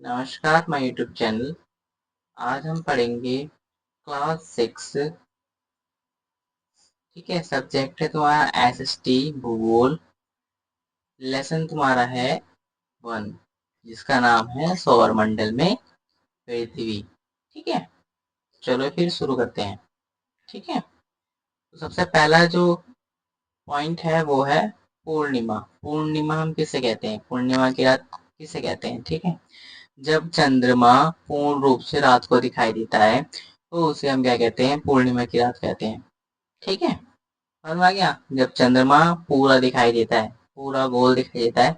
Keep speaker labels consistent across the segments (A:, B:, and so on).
A: नमस्कार my YouTube channel. आज हम पढ़ेंगे क्लास 6। ठीक है, सब्जेक्ट है तुम्हारा एसएसटी भूगोल। लेसन तुम्हारा है 1, जिसका नाम है सौरमंडल में पृथ्वी। ठीक है, चलो फिर शुरू करते हैं। ठीक है, तो सबसे पहला जो पॉइंट है वो है पूर्णिमा। पूर्णिमा हम किसे कहते हैं? पूर्णिमा की रात किसे कहते हैं? ठीक है, जब चंद्रमा पूर्ण रूप से रात को दिखाई देता है तो उसे हम क्या कहते हैं? पूर्णिमा की रात कहते हैं। ठीक है, समझ में आ गया? जब चंद्रमा पूरा दिखाई देता है, पूरा गोल दिखाई देता है,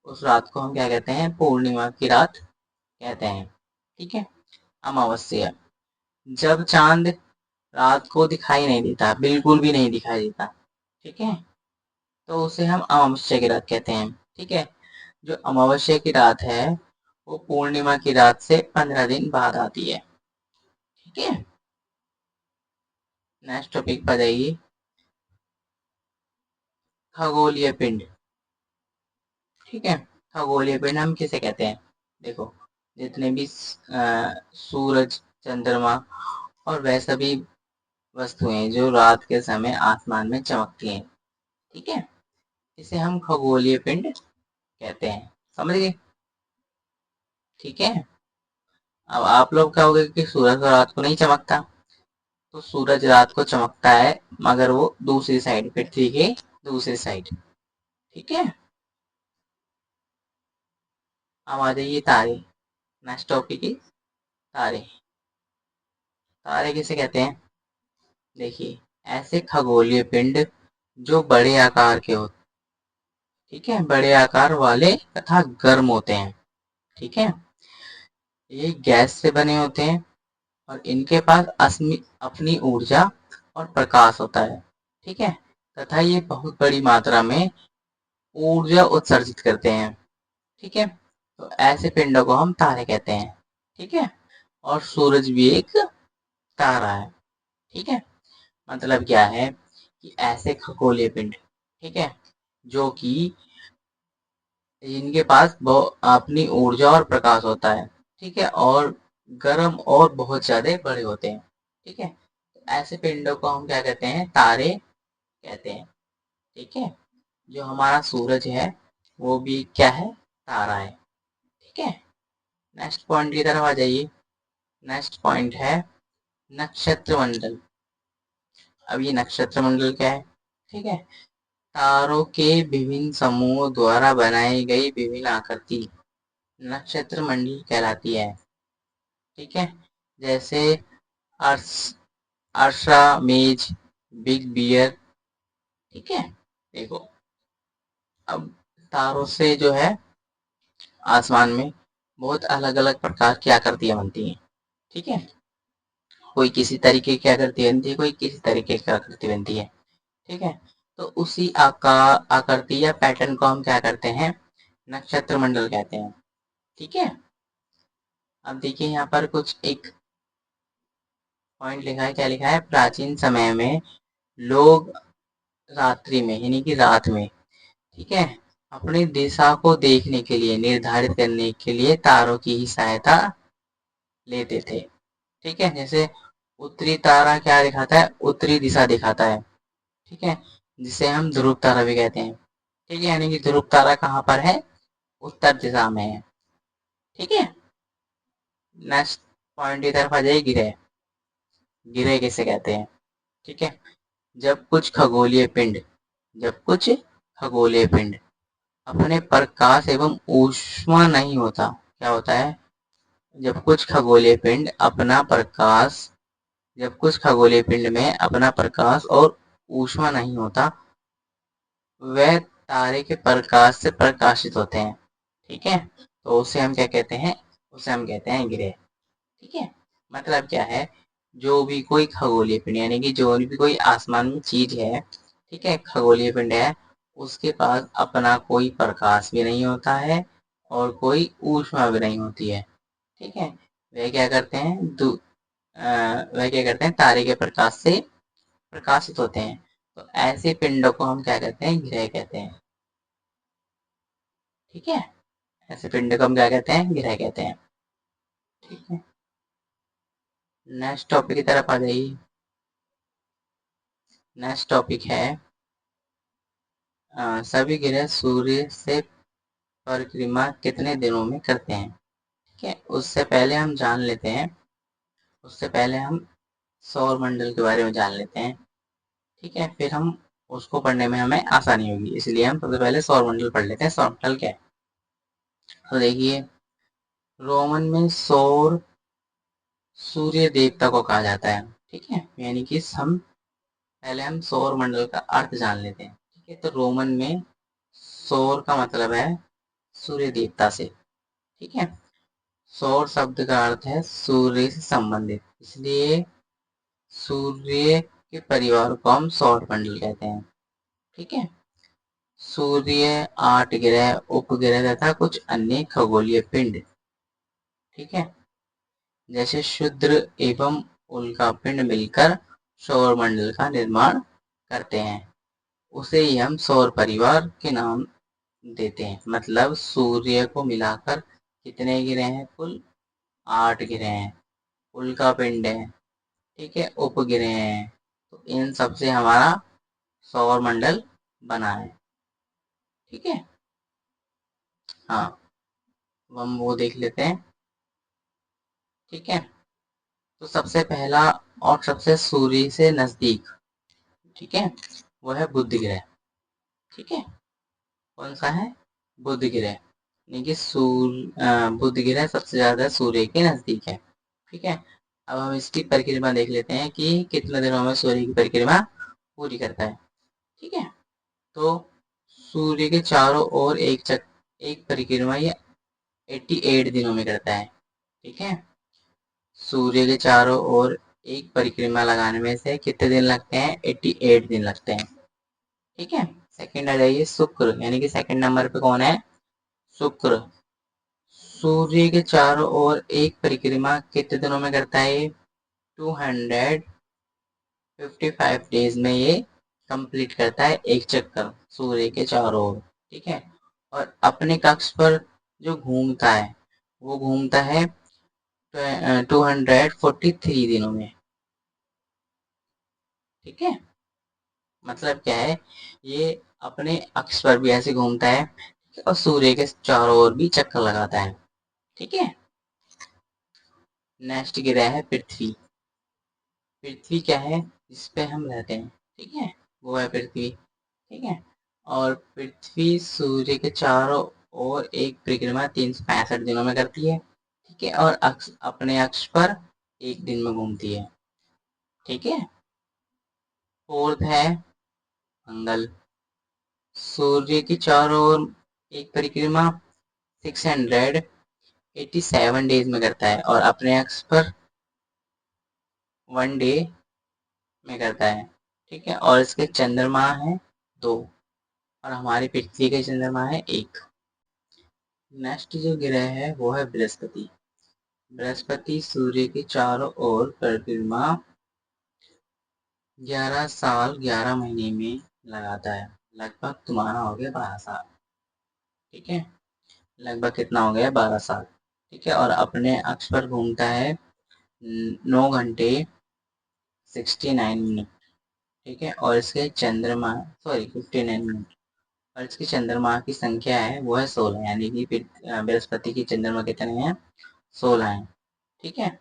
A: उस रात को हम क्या कहते हैं? पूर्णिमा की रात कहते हैं। ठीक है, अमावस्या, जब चांद रात को दिखाई नहीं देता, बिल्कुल भी नहीं दिखाई देता, ठीक है, तो उसे हम अमावस्या की रात कहते हैं। ठीक है, जो अमावस्या की रात है वो पूर्णिमा की रात से 15 दिन बाद आती है। ठीक है, नेक्स्ट टॉपिक पर जाइए। खगोलीय पिंड। ठीक है, खगोलीय पिंड हम किसे कहते हैं? देखो, जितने भी सूरज, चंद्रमा और वह सभी वस्तुएं जो रात के समय आसमान में चमकती हैं, ठीक है, इसे हम खगोलीय पिंड कहते हैं। समझ गए? ठीक है, अब आप लोग कहोगे कि सूरज तो रात को नहीं चमकता। तो सूरज रात को चमकता है, मगर वो दूसरी साइड, पृथ्वी के दूसरी साइड। ठीक है, अब आ जाइए तारे। नेक्स्ट टॉपिक इज तारे। तारे किसे कहते हैं? देखिए, ऐसे खगोलीय पिंड जो बड़े आकार के होते, ठीक है, बड़े आकार वाले तथा गर्म होते हैं। ठीक है, ये गैस से बने होते हैं और इनके पास अपनी ऊर्जा और प्रकाश होता है। ठीक है, तथा ये बहुत बड़ी मात्रा में ऊर्जा उत्सर्जित करते हैं। ठीक है, तो ऐसे पिंडों को हम तारे कहते हैं। ठीक है, और सूरज भी एक तारा है। ठीक है, मतलब क्या है कि ऐसे खगोलीय पिंड, ठीक है, जो कि इनके पास अपनी ऊर्जा और प्रकाश होता है, ठीक है, और गर्म और बहुत ज्यादा बड़े होते हैं। ठीक है, तो ऐसे पिंडों को हम क्या कहते हैं? तारे कहते हैं। ठीक है, जो हमारा सूरज है वो भी क्या है? तारा है। ठीक है, नेक्स्ट पॉइंट की तरफ आ जाइए। नेक्स्ट पॉइंट है नक्षत्र मंडल। अब ये नक्षत्र मंडल क्या है? ठीक है, तारों के विभिन्न समूहों द्वारा बनाई गई विभिन्न आकृति नक्षत्र मंडल कहलाती है। ठीक है, जैसे अर्स अर्शा मेज, बिग बियर। ठीक है, देखो, अब तारों से जो है आसमान में बहुत अलग अलग प्रकार की आकृतियां बनती हैं। ठीक है, कोई किसी तरीके की आकृति बनती है, कोई किसी तरीके की आकृति बनती है। ठीक है, तो उसी आकार, आकृति या पैटर्न को हम क्या करते हैं? नक्षत्र मंडल कहते हैं। ठीक है, अब देखिए यहाँ पर कुछ एक पॉइंट लिखा है। क्या लिखा है? प्राचीन समय में लोग रात्रि में, यानी कि रात में, ठीक है, अपनी दिशा को देखने के लिए, निर्धारित करने के लिए तारों की ही सहायता लेते थे। ठीक है, जैसे उत्तरी तारा क्या दिखाता है? उत्तरी दिशा दिखाता है। ठीक है, जिसे हम ध्रुव तारा भी कहते हैं। ठीक है, यानी कि ध्रुव तारा कहाँ पर है? उत्तर दिशा में है। ठीक है, नेक्स्ट पॉइंट की तरफ आ जाइए। गिरह। गिरह किसे कहते हैं? ठीक है, जब कुछ खगोलीय पिंड, जब कुछ खगोलीय पिंड अपने प्रकाश एवं ऊष्मा नहीं होता, क्या होता है? जब कुछ खगोलीय पिंड अपना प्रकाश, जब कुछ खगोलीय पिंड में अपना प्रकाश और ऊष्मा नहीं होता, वह तारे के प्रकाश से प्रकाशित होते हैं। ठीक है, तो उसे हम क्या कहते हैं? उसे हम कहते हैं ग्रह। ठीक है, मतलब क्या है? जो भी कोई खगोलीय पिंड, यानी कि जो भी कोई आसमान में चीज है, ठीक है, खगोलीय पिंड है, उसके पास अपना कोई प्रकाश भी नहीं होता है और कोई ऊष्मा भी नहीं होती है। ठीक है, वह क्या करते हैं? वह क्या करते हैं? तारे के प्रकाश से प्रकाशित होते हैं। तो ऐसे पिंडों को हम क्या कहते हैं? ग्रह कहते हैं। ठीक है, ऐसे पिंड को हम क्या कहते हैं, ग्रह कहते हैं। ठीक है, नेक्स्ट टॉपिक की तरफ आ जाइए। नेक्स्ट टॉपिक है सभी ग्रह सूर्य से परिक्रमा कितने दिनों में करते हैं। ठीक है, उससे पहले हम जान लेते हैं, उससे पहले हम सौर मंडल के बारे में जान लेते हैं। ठीक है, फिर हम उसको पढ़ने में हमें आसानी होगी, इसलिए हम सबसे पहले सौर मंडल पढ़ लेते हैं। सौर मंडल क्या है, तो देखिए, रोमन में सौर सूर्य देवता को कहा जाता है। ठीक है, यानी कि हम सौर मंडल का अर्थ जान लेते हैं। ठीक है, तो रोमन में सौर का मतलब है सूर्य देवता से। ठीक है, सौर शब्द का अर्थ है सूर्य से संबंधित, इसलिए सूर्य के परिवार को हम सौर मंडल कहते हैं। ठीक है, सूर्य, 8 ग्रह, उपग्रह तथा कुछ अन्य खगोलीय पिंड, ठीक है, जैसे क्षुद्र एवं उल्कापिंड मिलकर सौर मंडल का निर्माण करते हैं। उसे ही हम सौर परिवार के नाम देते हैं। मतलब सूर्य को मिलाकर कितने ग्रह हैं, कुल 8 ग्रह हैं, उल्कापिंड है, ठीक है, उपग्रह हैं, तो इन सब से हमारा सौर मंडल बना है। ठीक है, हाँ, हम वो देख लेते हैं। ठीक है, तो सबसे पहला और सबसे सूर्य से नजदीक, ठीक है, वो है बुध ग्रह। ठीक है, कौन सा है, बुध ग्रह, यानी कि बुध ग्रह सबसे ज्यादा सूर्य के नजदीक है। ठीक है, अब हम इसकी परिक्रमा देख लेते हैं कि कितने दिनों में सूर्य की परिक्रमा पूरी करता है। ठीक है, तो सूर्य के चारों ओर एक परिक्रमा ये 88 दिनों में करता है। ठीक है, सूर्य के चारों ओर एक परिक्रमा लगाने में से कितने दिन लगते हैं, 88 दिन लगते हैं। ठीक है, सेकंड आ जाइए शुक्र, यानी कि सेकंड नंबर पे कौन है, शुक्र। सूर्य के चारों ओर एक परिक्रमा कितने दिनों में करता है, 255 डेज में ये कंप्लीट करता है एक चक्कर सूर्य के चारों ओर। ठीक है, और अपने कक्ष पर जो घूमता है वो घूमता है 243 दिनों में। ठीक है, मतलब क्या है, ये अपने अक्ष पर भी ऐसे घूमता है और सूर्य के चारों ओर भी चक्कर लगाता है। ठीक है, नेक्स्ट ग्रह है पृथ्वी। पृथ्वी क्या है, जिस पे हम रहते हैं, ठीक है, वो है पृथ्वी। ठीक है, और पृथ्वी सूर्य के चारों ओर एक परिक्रमा 365 दिनों में करती है। ठीक है, और अपने अक्ष पर एक दिन में घूमती है। ठीक है, फोर्थ है मंगल। सूर्य के चारों ओर एक परिक्रमा 687 डेज में करता है और अपने अक्ष पर 1 डे में करता है। ठीक है, और इसके चंद्रमा है 2 और हमारी पृथ्वी का चंद्रमा है 1। नेक्स्ट जो ग्रह है वो है बृहस्पति। बृहस्पति सूर्य के चारों ओर परिक्रमा 11 साल 11 महीने में लगाता है। लगभग तुम्हारा हो गया 12 साल। ठीक है, लगभग कितना हो गया, 12 साल। ठीक है, और अपने अक्ष पर घूमता है 9 घंटे 69 मिनट। ठीक है, और इसके चंद्रमा, सॉरी 59 मिनट, और इसकी चंद्रमा की संख्या है वो है 16, यानी कि बृहस्पति की चंद्रमा कितने हैं, 16 हैं। ठीक है,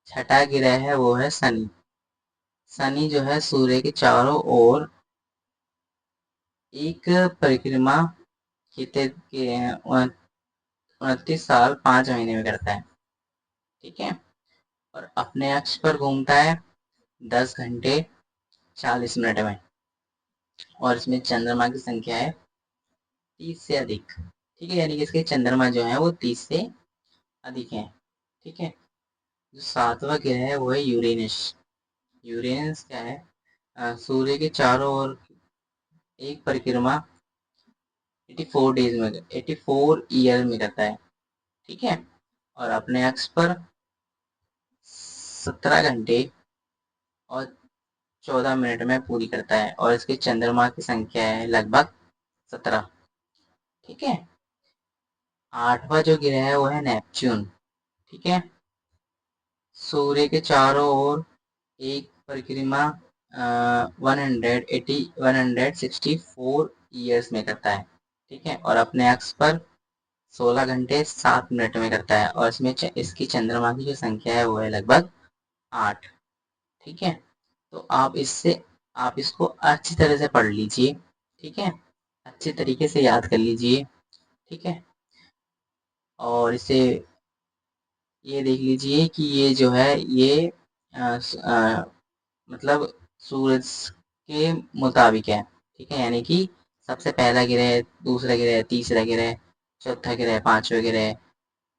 A: छठा ग्रह है वो है शनि। शनि जो है सूर्य के चारों ओर एक परिक्रमा कितने के 29 साल 5 महीने में करता है। ठीक है, और अपने अक्ष पर घूमता है 10 घंटे 40 मिनट में, और इसमें चंद्रमा की संख्या है 30 से अधिक। ठीक है, यानी कि इसके चंद्रमा जो है वो 30 से अधिक है। ठीक है, जो सातवां ग्रह है वो है यूरेनस। यूरेनस क्या है, सूर्य के चारों ओर एक परिक्रमा 84 ईयर में करता है। ठीक है, और अपने अक्ष पर 17 घंटे और 14 मिनट में पूरी करता है, और इसके चंद्रमा की संख्या है लगभग 17। ठीक है, 8वां जो ग्रह है वो है नेपच्यून। ठीक है। सूर्य के चारों ओर एक परिक्रमा 164 ईयर्स में करता है। ठीक है। और अपने अक्ष पर 16 घंटे 7 मिनट में करता है, और इसमें इसकी चंद्रमा की जो संख्या है वो है लगभग 8। ठीक है। तो आप इसको अच्छी तरह से पढ़ लीजिए। ठीक है। अच्छे तरीके से याद कर लीजिए। ठीक है। और इसे ये देख लीजिए कि ये जो है ये मतलब सूरज के मुताबिक है। ठीक है। यानी कि सबसे पहला ग्रह, दूसरा ग्रह, तीसरा ग्रह, चौथा ग्रह, पांचवा ग्रह,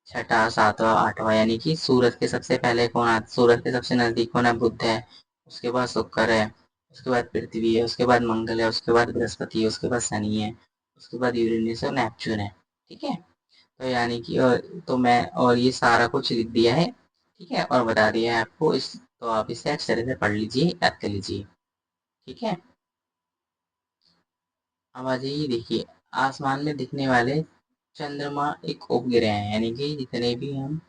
A: छठा, सातवां, आठवां, यानी कि सूरज के सबसे पहले सूरज के सबसे नजदीक कौन है? बुध है। उसके बाद शुक्र है। उसके बाद पृथ्वी है। उसके बाद मंगल है। उसके बाद बृहस्पति है। उसके बाद शनि है। उसके बाद यूरेनस और नेपच्यून है। ठीक है। तो यानी कि तो मैं और ये सारा कुछ लिख दिया है। ठीक है। और बता दिया है आपको इस, तो आप इसे अच्छे तरह से पढ़ लीजिए, याद कर लीजिए। ठीक है। अब आ जाइए, देखिए आसमान में दिखने वाले चंद्रमा एक उपग्रह है, यानी कि जितने भी हम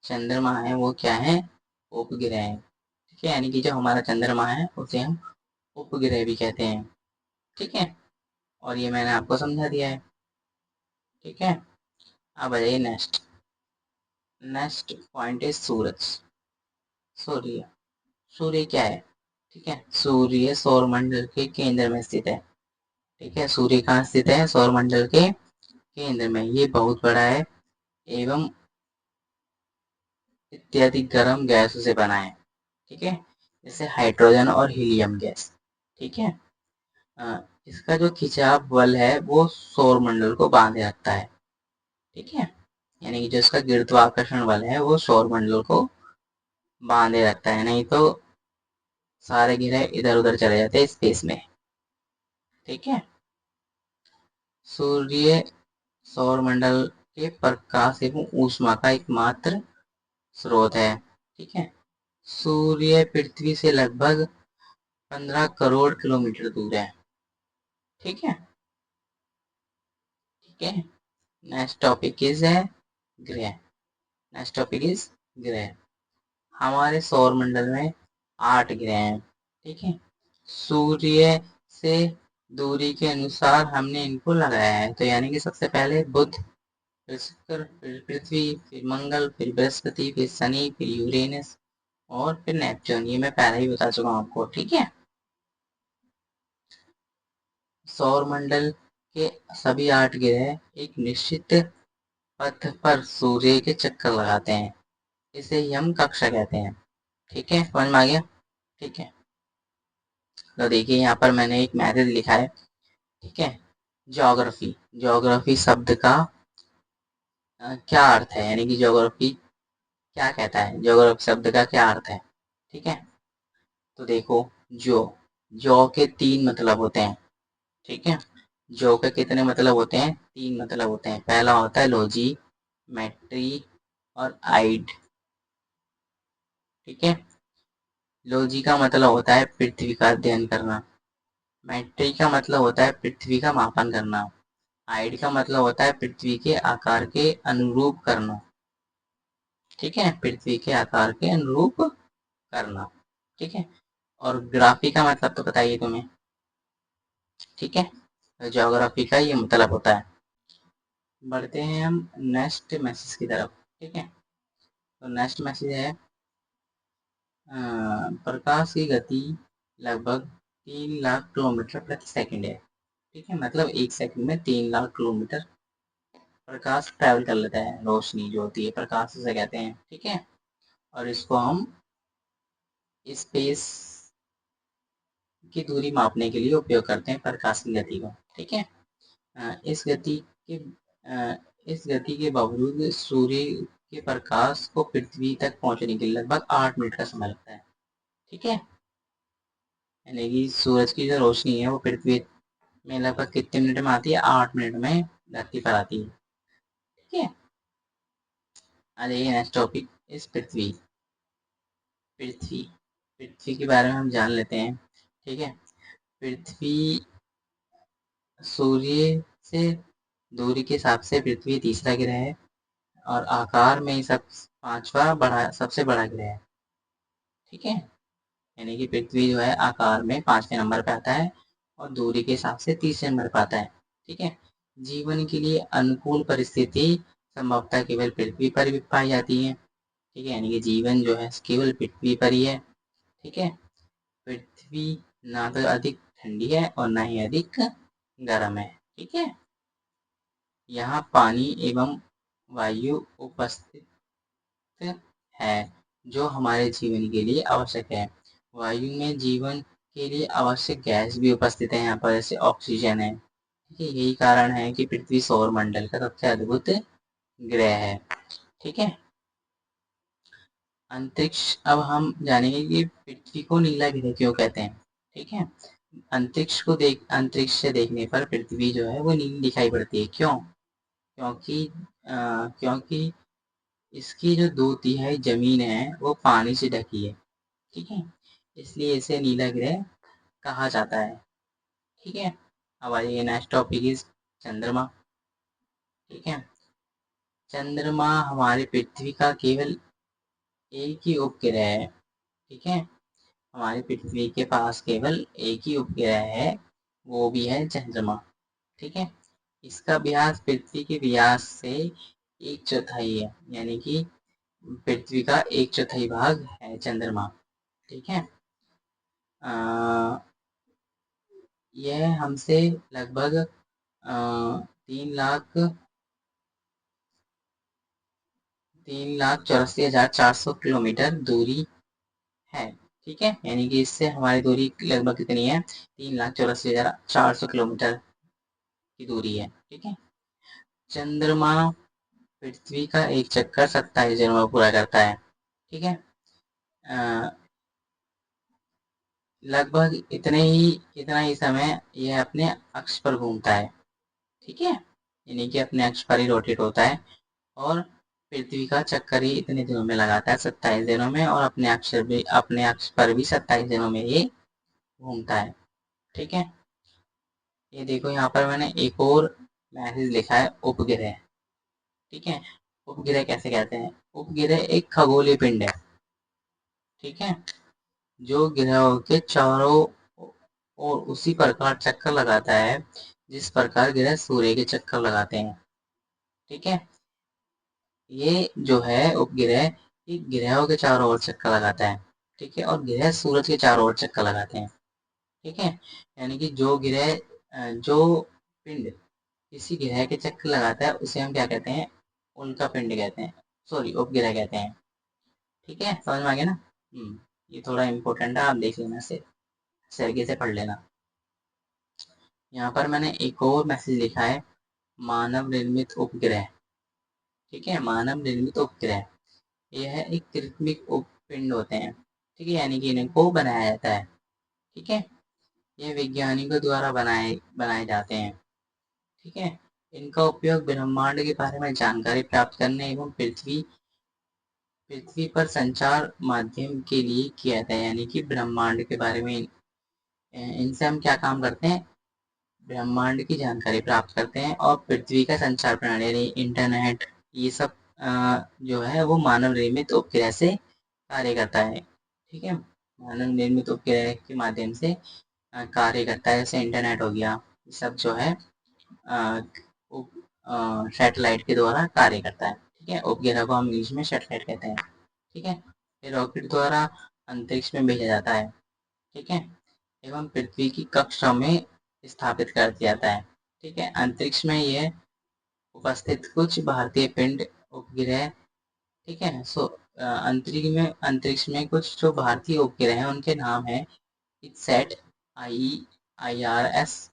A: चंद्रमा है वो क्या है? उपग्रह है। ठीक है। यानी कि जो हमारा चंद्रमा है उसे हम उपग्रह भी कहते हैं। ठीक है। और ये मैंने आपको समझा दिया है। ठीक है। अब आ जाइए नेक्स्ट। नेक्स्ट पॉइंट है सूरज। सूर्य। सूर्य क्या है? ठीक है। सूर्य सौरमंडल के केंद्र में स्थित है। ठीक है। सूर्य कहाँ स्थित है? सौरमंडल के केंद्र में। ये बहुत बड़ा है एवं इत्यादि गर्म गैसों से बना है। ठीक है। जैसे हाइड्रोजन और हीलियम गैस। ठीक है। इसका जो खिंचाव बल है वो सौरमंडल को बांधे रखता है। ठीक है। यानी कि जो इसका गुरुत्वाकर्षण बल है वो सौरमंडल को बांधे रखता है, नहीं तो सारे ग्रह इधर उधर चले जाते हैं स्पेस में। ठीक है। सूर्य सौरमंडल के प्रकाश एवं ऊष्मा का एकमात्र स्रोत है। ठीक है। सूर्य पृथ्वी से लगभग 15 करोड़ किलोमीटर दूर है। ठीक है। ठीक है। नेक्स्ट टॉपिक इज है ग्रह। नेक्स्ट टॉपिक इज ग्रह। हमारे सौर मंडल में 8 ग्रह हैं। ठीक है। सूर्य से दूरी के अनुसार हमने इनको लगाया है। तो यानी कि सबसे पहले बुध, फिर शुक्र, फिर पृथ्वी, फिर मंगल, फिर बृहस्पति, फिर शनि, फिर यूरेनस और फिर नेपच्यून। ये मैं पहले ही बता चुका हूँ आपको। ठीक है। सौर मंडल के सभी 8 ग्रह एक निश्चित पथ पर सूर्य के चक्कर लगाते हैं। इसे ही हम कक्षा कहते हैं। ठीक है। समझ में आ गया? ठीक है। तो देखिए यहाँ पर मैंने एक मैसेज लिखा है। ठीक है। ज्योग्राफी। ज्योग्राफी शब्द का क्या अर्थ है? यानी कि ज्योग्राफी क्या कहता है? ज्योग्राफी शब्द का क्या अर्थ है? ठीक है। तो देखो, जो जौ के 3 मतलब होते हैं। ठीक है। जौ के कितने मतलब होते हैं? 3 मतलब होते हैं। पहला होता है लॉजी, मैट्री और आइड। ठीक है। लॉजी का मतलब होता है पृथ्वी का अध्ययन करना। मैट्री का मतलब होता है पृथ्वी का मापन करना। आइड का मतलब होता है पृथ्वी के आकार के अनुरूप करना। ठीक है। पृथ्वी के आकार के अनुरूप करना। ठीक है। और ग्राफी का मतलब तो बताइए तुम्हें। ठीक है। तो ज्योग्राफी का ये मतलब होता है। बढ़ते हैं हम नेक्स्ट मैसेज की तरफ। ठीक है। तो नेक्स्ट मैसेज है प्रकाश की गति लगभग 3 लाख किलोमीटर प्रति सेकंड है। ठीक है। मतलब 1 सेकंड में 3 लाख किलोमीटर प्रकाश ट्रैवल कर लेता है। रोशनी जो होती है प्रकाश उसे कहते हैं। ठीक है। और इसको हम स्पेस की दूरी मापने के लिए उपयोग करते हैं, प्रकाश की गति को। ठीक है। इस गति के इस गति के बावजूद सूर्य के प्रकाश को पृथ्वी तक पहुंचने के लिए लगभग 8 मिनट का समय लगता है। ठीक है। यानी कि सूरज की जो रोशनी है वो पृथ्वी में लगभग कितने मिनट में आती है? 8 मिनट में धरती पर आती है। ठीक है। आ जाइए नेक्स्ट टॉपिक इस पृथ्वी। पृथ्वी पृथ्वी के बारे में हम जान लेते हैं। ठीक है। पृथ्वी सूर्य से दूरी के हिसाब से पृथ्वी तीसरा ग्रह है और आकार में सब पांचवा बड़ा सबसे बड़ा ग्रह है। ठीक है, यानी कि पृथ्वी जो है आकार में 5वें नंबर पे आता है और दूरी के हिसाब से 30वें नंबर पे आता है। ठीक है, जीवन के लिए अनुकूल परिस्थिति संभवतः केवल पृथ्वी पर भी पाई जाती है। ठीक है, यानी कि जीवन जो है केवल पृथ्वी पर ही है। ठीक है, पृथ्वी ना तो अधिक ठंडी है और ना ही अधिक गर्म है। ठीक है, यहाँ पानी एवं वायु उपस्थित है जो हमारे जीवन के लिए आवश्यक है। वायु में जीवन के लिए आवश्यक गैस भी उपस्थित है यहाँ पर, जैसे ऑक्सीजन है। ठीक है, यही कारण है कि पृथ्वी सौर मंडल का सबसे अद्भुत ग्रह है। ठीक है, अंतरिक्ष, अब हम जानेंगे कि पृथ्वी को नीला ग्रह क्यों कहते हैं। ठीक है, अंतरिक्ष से देखने पर पृथ्वी जो है वो नीली दिखाई पड़ती है। क्यों? क्योंकि इसकी जो 2/3 जमीन है वो पानी से ढकी है। ठीक है, इसलिए इसे नीला ग्रह कहा जाता है। ठीक है, अब आइए नेक्स्ट टॉपिक इज चंद्रमा। ठीक है, चंद्रमा हमारी पृथ्वी का केवल एक ही उपग्रह है। ठीक है, हमारी पृथ्वी के पास केवल एक ही उपग्रह है, वो भी है चंद्रमा। ठीक है, इसका व्यास पृथ्वी के व्यास से 1/4 है, यानी कि पृथ्वी का 1/4 भाग है चंद्रमा। ठीक है, यह हमसे लगभग 3,84,400 किलोमीटर दूरी है। ठीक है, यानी कि इससे हमारी दूरी लगभग कितनी है? 3,84,400 किलोमीटर की दूरी है। ठीक है, चंद्रमा पृथ्वी का एक चक्कर 27 दिनों में पूरा करता है। ठीक है, लगभग इतना ही समय यह अपने अक्ष पर घूमता है। ठीक है, यानी कि अपने अक्ष पर ही रोटेट होता है और पृथ्वी का चक्कर ही इतने दिनों में लगाता है, 27 दिनों में, और अपने अक्ष पर भी 27 दिनों में ये घूमता है। ठीक है, ये देखो यहाँ पर मैंने एक और मैसेज लिखा है, उपग्रह। ठीक है, उपग्रह कैसे कहते हैं? उपग्रह एक खगोलीय पिंड है। ठीक है, जो ग्रहों के चारों ओर उसी प्रकार चक्कर लगाता है जिस प्रकार ग्रह सूर्य के चक्कर लगाते हैं। ठीक है, ये जो है उपग्रह, ये ग्रहों के चारों ओर चक्कर लगाता है। ठीक है, और ग्रह सूरज के चारों ओर चक्कर लगाते हैं। ठीक है, यानी कि जो पिंड किसी ग्रह के चक्कर लगाता है उसे हम क्या कहते हैं? उल्का पिंड कहते हैं, सॉरी उपग्रह कहते हैं। ठीक है, समझ में आ गया ना? ये थोड़ा इम्पोर्टेंट है, आप देख लेना से सरगे से पढ़ लेना। यहाँ पर मैंने एक और मैसेज लिखा है, मानव निर्मित उपग्रह। ठीक है, मानव निर्मित उपग्रह, यह एक कृत्रिम उपपिंड होते हैं। ठीक है, यानी कि इनको बनाया जाता है। ठीक है, ये वैज्ञानिकों द्वारा बनाए बनाए जाते हैं। ठीक है, इनका उपयोग ब्रह्मांड के बारे में जानकारी प्राप्त करने एवं पृथ्वी पर संचार माध्यम के लिए किया जाता है। यानी कि ब्रह्मांड के बारे में इनसे हम क्या काम करते हैं? ब्रह्मांड की जानकारी प्राप्त करते हैं और पृथ्वी का संचार प्रणाली यानी इंटरनेट, ये सब जो है वो मानव निर्मित उपग्रह से कार्य करता है। ठीक है, मानव निर्मित उपग्रह के माध्यम से कार्य करता है, जैसे इंटरनेट हो गया, ये सब जो है सैटेलाइट के द्वारा कार्य करता है। ठीक है, उपग्रह को हम इंग्लिश में सैटेलाइट कहते हैं। ठीक है, ये रॉकेट द्वारा अंतरिक्ष में भेजा जाता है। ठीक है, एवं पृथ्वी की कक्षा में स्थापित कर दिया जाता है। ठीक है, अंतरिक्ष में यह उपस्थित कुछ भारतीय पिंड उपग्रह। ठीक है, सो अंतरिक्ष में कुछ जो भारतीय उपग्रह हैं उनके नाम है इटसैट, IRS,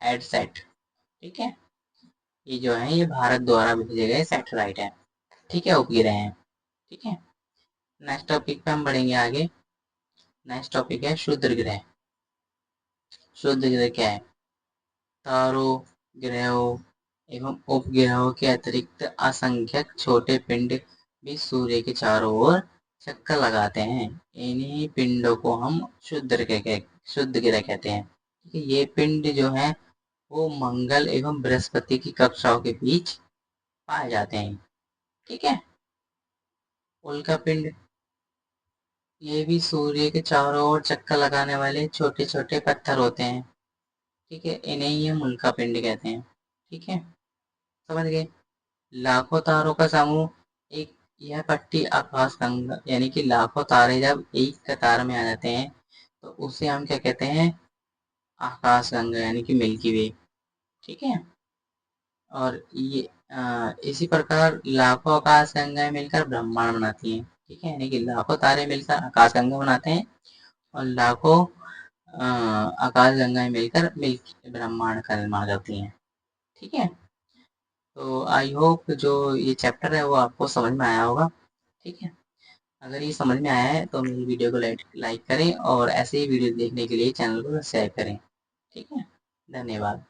A: एडसैट। ठीक है, ये जो है ये भारत द्वारा भेजे गए सैटेलाइट है। ठीक है, उपग्रह हैं। ठीक है, नेक्स्ट टॉपिक पे हम बढ़ेंगे आगे। नेक्स्ट टॉपिक है क्षुद्र ग्रह। क्षुद्र ग्रह क्या है? तारों, ग्रहों एवं उपग्रहों के अतिरिक्त असंख्यक छोटे पिंड भी सूर्य के चारों ओर चक्कर लगाते हैं। इन्हीं पिंडों को हम शुद्ध ग्रह कहते हैं। ठीक है, ये पिंड जो है वो मंगल एवं बृहस्पति की कक्षाओं के बीच पाए जाते हैं। ठीक है। उल्का पिंड, ये भी सूर्य के चारों ओर चक्कर लगाने वाले छोटे छोटे पत्थर होते हैं। ठीक है, इन्हें ही हम उल्का पिंड कहते हैं। ठीक है, समझ गए। लाखों तारों का समूह, एक यह पट्टी आकाशगंगा, यानी कि लाखों तारे जब एक कतार में आ जाते हैं तो उसे हम क्या कहते हैं, आकाशगंगा यानी कि मिल्की वे। ठीक है। और ये इसी प्रकार लाखों आकाशगंगाएं मिलकर ब्रह्मांड बनाती हैं। ठीक है, यानी कि लाखों तारे मिलकर आकाशगंगा बनाते हैं और लाखों आकाशगंगाएं मिलकर मिल्की ब्रह्मांड का निर्माण करती हैं। ठीक है, तो आई होप जो ये चैप्टर है वो आपको समझ में आया होगा। ठीक है, अगर ये समझ में आया है तो मेरी वीडियो को लाइक करें और ऐसे ही वीडियो देखने के लिए चैनल को सब्सक्राइब करें। ठीक है, धन्यवाद।